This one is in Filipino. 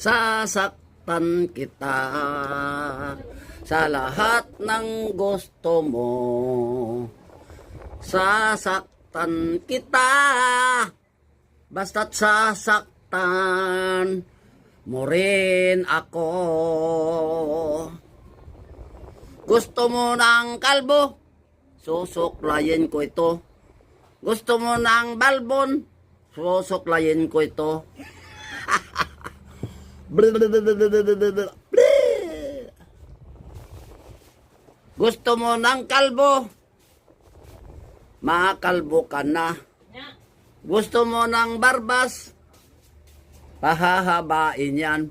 Sasaktan kita sa lahat ng gusto mo. Sasaktan kita basta't sasaktan mo rin ako. Gusto mo ng kalbo, susuklayin ko ito. Gusto mo ng balbon, susuklayin ko ito. Gusto mo ng kalbo, makalbo ka na. Gusto mo ng barbas, pahahabain yan.